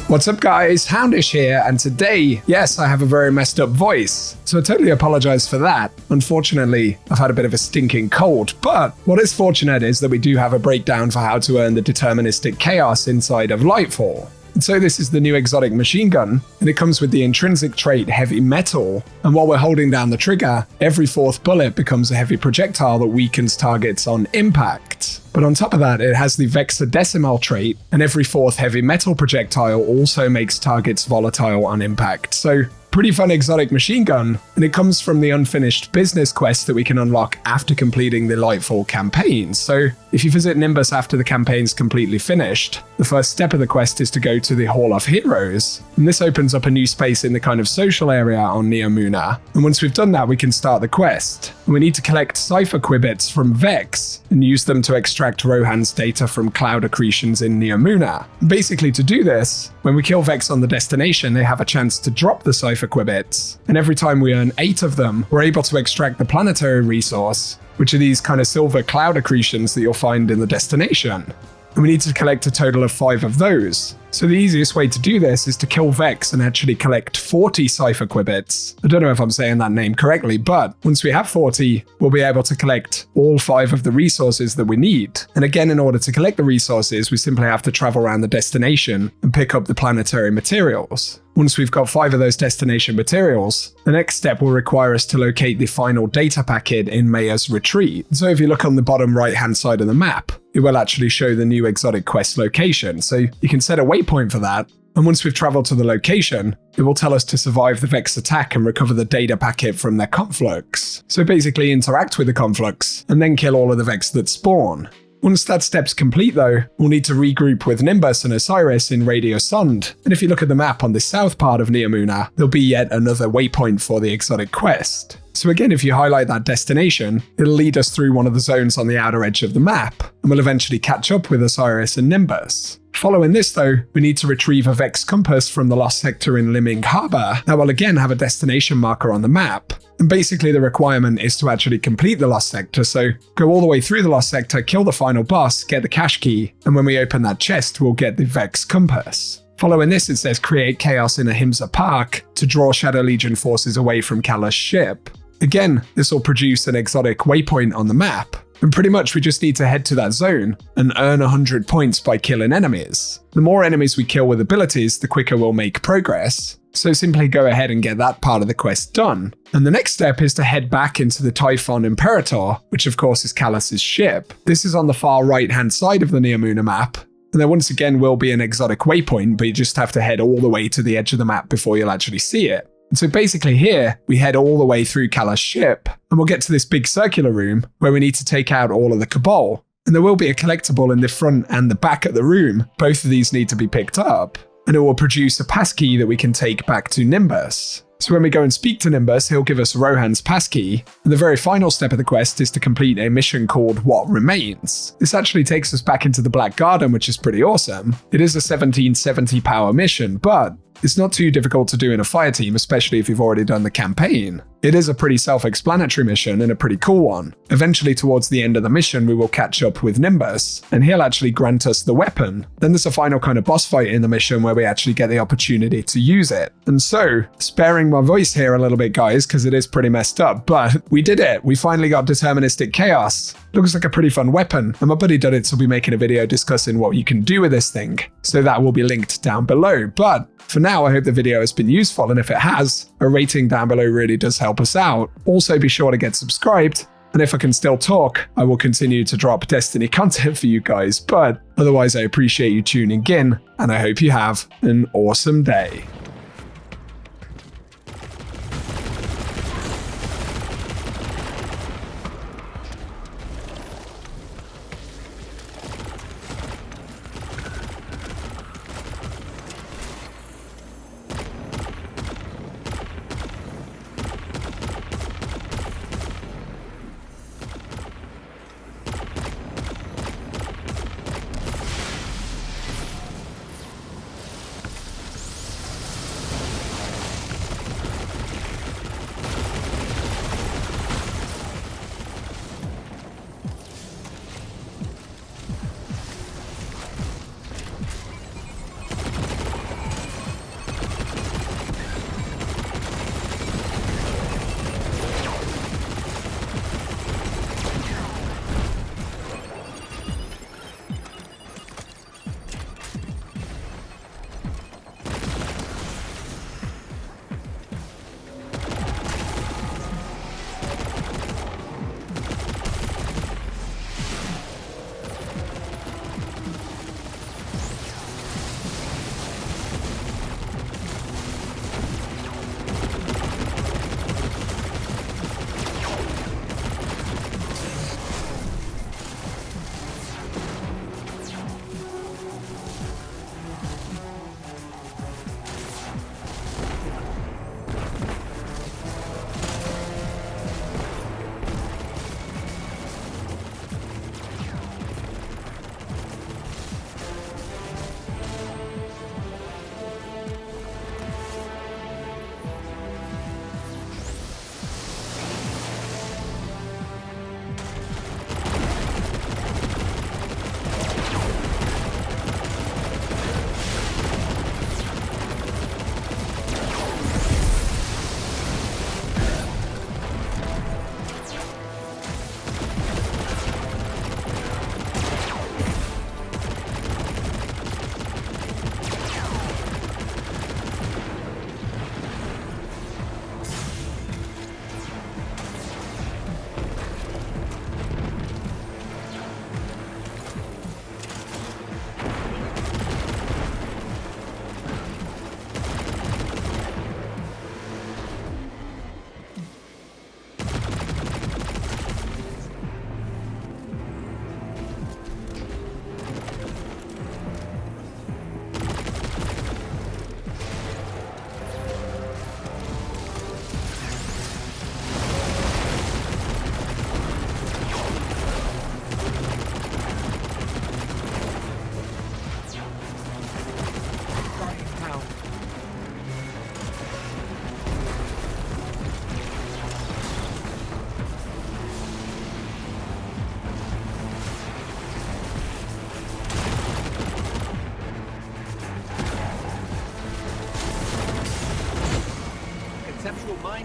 What's up guys, Houndish here, and today, yes, I have a very messed up voice, so I totally apologize for that. Unfortunately, I've had a bit of a stinking cold, but what is fortunate is that we do have a breakdown for how to earn the deterministic chaos inside of Lightfall. And so this is the new exotic machine gun, and it comes with the intrinsic trait heavy metal, and while we're holding down the trigger, every fourth bullet becomes a heavy projectile that weakens targets on impact. But on top of that, it has the vexadecimal trait, and every fourth heavy metal projectile also makes targets volatile on impact. So pretty fun exotic machine gun, and it comes from the unfinished business quest that we can unlock after completing the Lightfall campaign. So if you visit Nimbus after the campaign's completely finished, the first step of the quest is to go to the Hall of Heroes, and this opens up a new space in the kind of social area on Neomuna. And once we've done that, we can start the quest. And we need to collect cipher qubits from Vex and use them to extract Rohan's data from cloud accretions in Neomuna. Basically, to do this, when we kill Vex on the destination, they have a chance to drop the cipher qubits, and every time we earn 8 of them, we're able to extract the planetary resource, which are these kind of silver cloud accretions that you'll find in the destination. And we need to collect a total of 5 of those. So the easiest way to do this is to kill Vex and actually collect 40 cipher qubits. I don't know if I'm saying that name correctly, but once we have 40, we'll be able to collect all 5 of the resources that we need. And again, in order to collect the resources, we simply have to travel around the destination and pick up the planetary materials. Once we've got 5 of those destination materials, the next step will require us to locate the final data packet in Maya's retreat. So if you look on the bottom right hand side of the map, it will actually show the new exotic quest location. So you can set a waypoint for that. And once we've traveled to the location, it will tell us to survive the Vex attack and recover the data packet from their conflux. So basically interact with the conflux and then kill all of the Vex that spawn. Once that step's complete though, we'll need to regroup with Nimbus and Osiris in Radio Sund, and if you look at the map on the south part of Neomuna, there'll be yet another waypoint for the exotic quest. So again, if you highlight that destination, it'll lead us through one of the zones on the outer edge of the map, and we'll eventually catch up with Osiris and Nimbus. Following this though, we need to retrieve a Vex compass from the lost sector in Liming Harbor that will again have a destination marker on the map. And basically the requirement is to actually complete the lost sector, so go all the way through the lost sector, kill the final boss, get the cache key, and when we open that chest, we'll get the Vex compass. Following this, it says create chaos in Ahimsa Park to draw Shadow Legion forces away from Kala's ship. Again, this will produce an exotic waypoint on the map, and pretty much we just need to head to that zone and earn 100 points by killing enemies. The more enemies we kill with abilities, the quicker we'll make progress. So simply go ahead and get that part of the quest done. And the next step is to head back into the Typhon Imperator, which of course is Kalas's ship. This is on the far right hand side of the Neomuna map, and there once again will be an exotic waypoint, but you just have to head all the way to the edge of the map before you'll actually see it. And so basically here, we head all the way through Kalas' ship, and we'll get to this big circular room where we need to take out all of the Cabal. And there will be a collectible in the front and the back of the room. Both of these need to be picked up, and it will produce a passkey that we can take back to Nimbus. So when we go and speak to Nimbus, he'll give us Rohan's passkey, and the very final step of the quest is to complete a mission called What Remains. This actually takes us back into the Black Garden, which is pretty awesome. It is a 1770 power mission, but it's not too difficult to do in a fire team, especially if you've already done the campaign. It is a pretty self-explanatory mission and a pretty cool one. Eventually towards the end of the mission, we will catch up with Nimbus, and he'll actually grant us the weapon. Then there's a final kind of boss fight in the mission where we actually get the opportunity to use it. And so, sparing my voice here a little bit guys, because it is pretty messed up, but we did it! We finally got Deterministic Chaos. Looks like a pretty fun weapon, and my buddy Duddits will be making a video discussing what you can do with this thing, so that will be linked down below. But for now, I hope the video has been useful, and if it has, a rating down below really does help us out. Also, be sure to get subscribed, and if I can still talk, I will continue to drop Destiny content for you guys, but otherwise I appreciate you tuning in, and I hope you have an awesome day.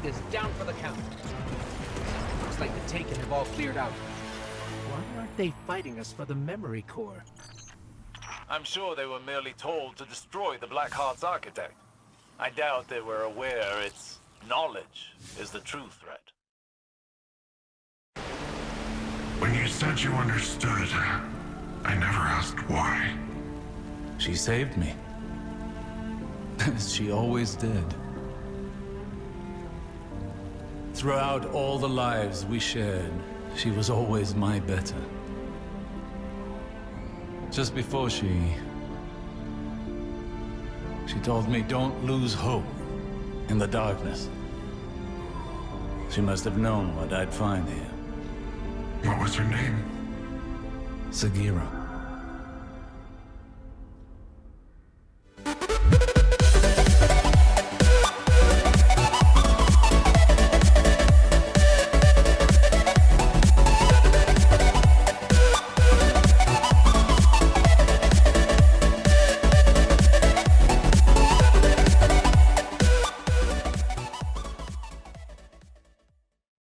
is down for the count. Looks like the Taken have all cleared out. Why aren't they fighting us for the memory core? I'm sure they were merely told to destroy the Black Heart's architect. I doubt they were aware its knowledge is the true threat. When you said you understood, I never asked why. She saved me. As she always did. Throughout all the lives we shared, she was always my better. Just before she told me, don't lose hope in the darkness. She must have known what I'd find here. What was her name? Sagira.